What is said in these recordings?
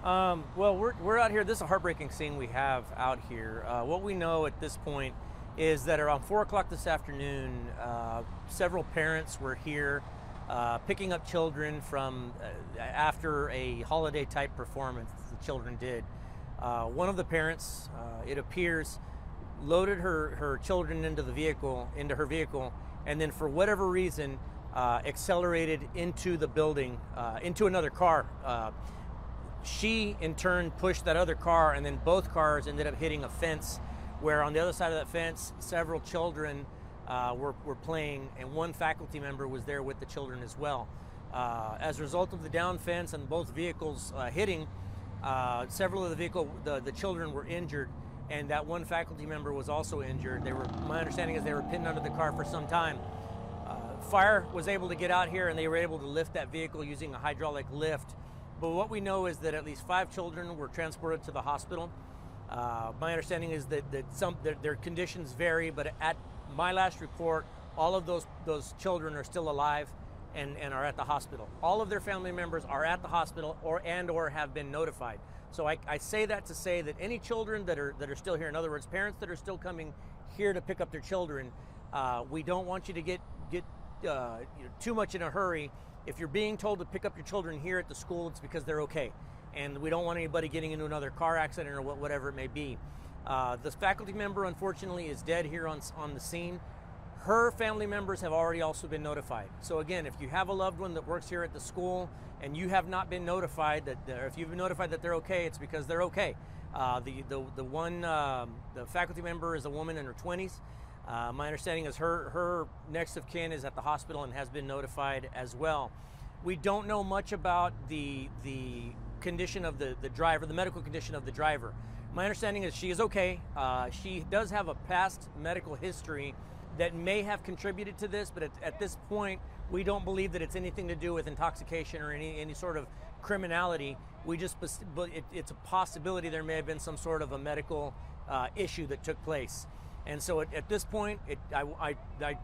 Well, we're out here. This is a heartbreaking scene we have out here. What we know at this point is that around 4 o'clock this afternoon, several parents were here picking up children from after a holiday type performance the children did. One of the parents, it appears, loaded her children into her vehicle, and then for whatever reason accelerated into the building, into another car. She in turn pushed that other car, and then both cars ended up hitting a fence, where on the other side of that fence several children were playing, and one faculty member was there with the children as well. As a result of the down fence and both vehicles hitting, several of the children were injured, and that one faculty member was also injured. My understanding is they were pinned under the car for some time. Fire was able to get out here, and they were able to lift that vehicle using a hydraulic lift. But what we know is that at least 5 children were transported to the hospital. My understanding is that their conditions vary, but at my last report, all of those children are still alive and are at the hospital. All of their family members are at the hospital or have been notified. So I say that to say that any children that are still here, in other words, parents that are still coming here to pick up their children, we don't want you to get too much in a hurry. If you're being told to pick up your children here at the school, it's because they're okay. And we don't want anybody getting into another car accident or whatever it may be. The faculty member, unfortunately, is dead here on the scene. Her family members have already also been notified. So again, if you have a loved one that works here at the school and you have not been notified if you've been notified that they're okay, it's because they're okay. The faculty member is a woman in her 20s. My understanding is her next of kin is at the hospital and has been notified as well. We don't know much about the condition of the driver, the medical condition of the driver. My understanding is she is okay. She does have a past medical history that may have contributed to this, but at this point, we don't believe that it's anything to do with intoxication or any sort of criminality. It's a possibility there may have been some sort of a medical issue that took place. And so at this point, I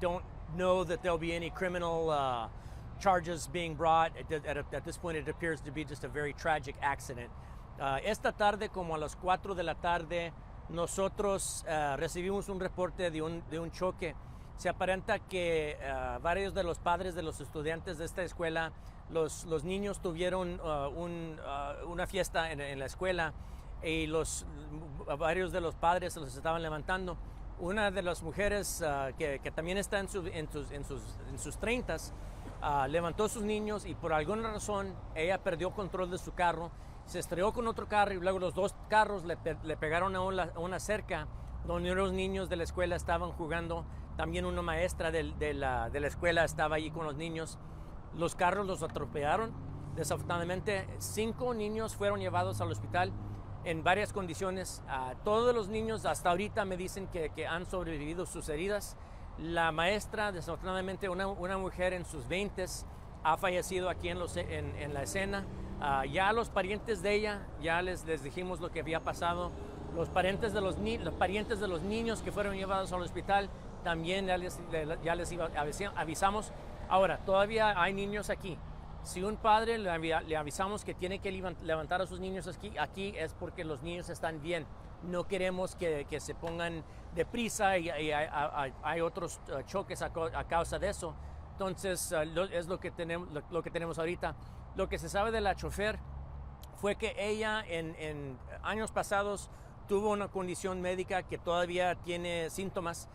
don't know that there'll be any criminal charges being brought. At this point, it appears to be just a very tragic accident. Esta tarde, como a las 4 de la tarde, nosotros recibimos un reporte de un choque. Se aparenta que varios de los padres de los estudiantes de esta escuela, los niños tuvieron una fiesta en la escuela y varios de los padres se los estaban levantando. Una de las mujeres que también está en sus 30s levantó a sus niños y por alguna razón ella perdió control de su carro, se estrelló con otro carro y luego los dos carros le pegaron a una cerca donde los niños de la escuela estaban jugando. También una maestra de la escuela estaba allí con los niños. Los carros los atropellaron. Desafortunadamente 5 niños fueron llevados al hospital en varias condiciones. Todos los niños hasta ahorita me dicen que han sobrevivido sus heridas. La maestra, desafortunadamente una mujer en sus 20s, ha fallecido aquí en la escena. Ya los parientes de ella, ya les dijimos lo que había pasado. Los parientes de los niños que fueron llevados al hospital, también ya les avisamos. Ahora, todavía hay niños aquí. Si un padre le avisamos que tiene que levantar a sus niños aquí es porque los niños están bien. No queremos que se pongan deprisa y hay otros choques a causa de eso. Entonces, es lo que tenemos ahorita. Lo que se sabe de la chofer fue que ella en años pasados tuvo una condición médica que todavía tiene síntomas.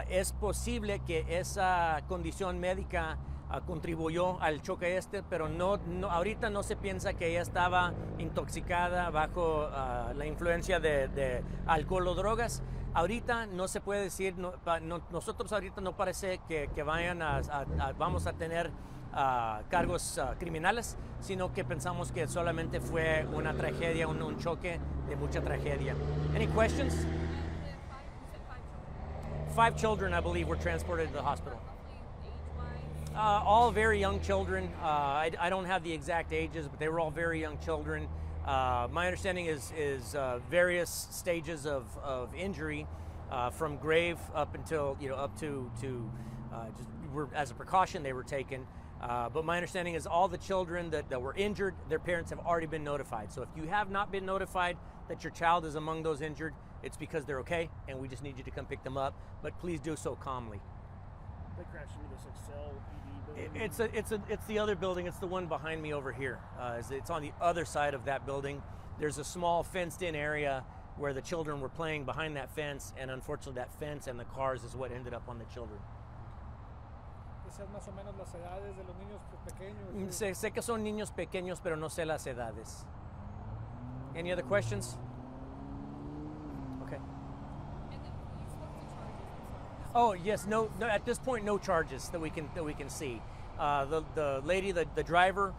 Es posible que esa condición médica contribuyó al choque pero no, ahorita no se piensa que ella estaba intoxicada bajo la influencia de alcohol o drogas. Ahorita no se puede decir, nosotros ahorita no parece que vamos a tener cargos criminales, sino que pensamos que solamente fue una tragedia, un choque de mucha tragedia. Any questions? 5 children, I believe, were transported to the hospital. All very young children. I don't have the exact ages, but they were all very young children. My understanding is various stages of injury, from grave up until, up to just as a precaution they were taken. But my understanding is all the children that were injured, their parents have already been notified. So if you have not been notified that your child is among those injured, it's because they're okay, and we just need you to come pick them up. But please do so calmly. They crashed into this Excel building. It's the other building. It's the one behind me over here. It's on the other side of that building. There's a small fenced-in area where the children were playing behind that fence, and unfortunately that fence and the cars is what ended up on the children. ¿Esas más o menos las edades de los niños pequeños? Sé que son niños pequeños, pero no sé las edades. Any other questions? Okay. And then you spoke to charges. Oh yes, no. At this point, no charges that we can see. The lady, the driver,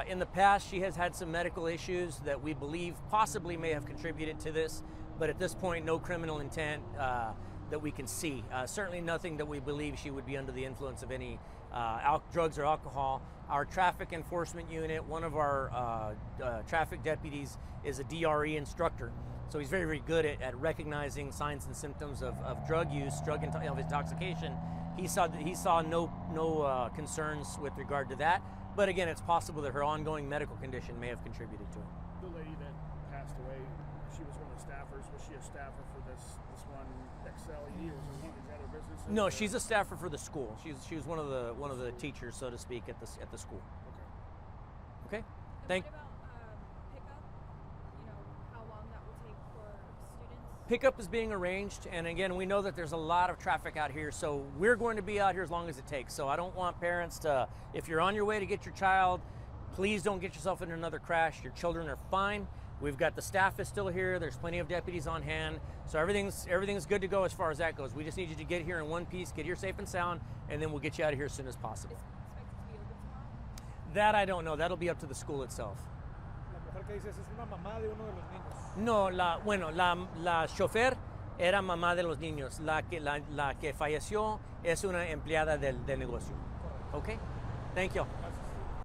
in the past, she has had some medical issues that we believe possibly may have contributed to this, but at this point, no criminal intent that we can see. Certainly nothing that we believe she would be under the influence of any drugs or alcohol. Our traffic enforcement unit, one of our traffic deputies is a DRE instructor. So he's very, very good at recognizing signs and symptoms of drug use, of intoxication. He saw no concerns with regard to that. But again, it's possible that her ongoing medical condition may have contributed to it. The lady that passed away, she was one of the staffers. Was she a staffer for this one Excel? Is that her business? No, she's a staffer for the school. She was one of the teachers, so to speak, at the school. Okay. Okay. And what about pickup? You know, how long that will take for students? Pickup is being arranged, and again, we know that there's a lot of traffic out here, so we're going to be out here as long as it takes. So I don't want parents to, if you're on your way to get your child, please don't get yourself in another crash. Your children are fine. We've got the staff is still here. There's plenty of deputies on hand. So everything's good to go as far as that goes. We just need you to get here in one piece, get here safe and sound, and then we'll get you out of here as soon as possible. Is it expected to be open tomorrow? That I don't know. That'll be up to the school itself. La mujer que dices es una mamá de uno de los niños. No, la chofer era mamá de los niños. La que falleció es una empleada del negocio. Okay? Thank you. Gracias.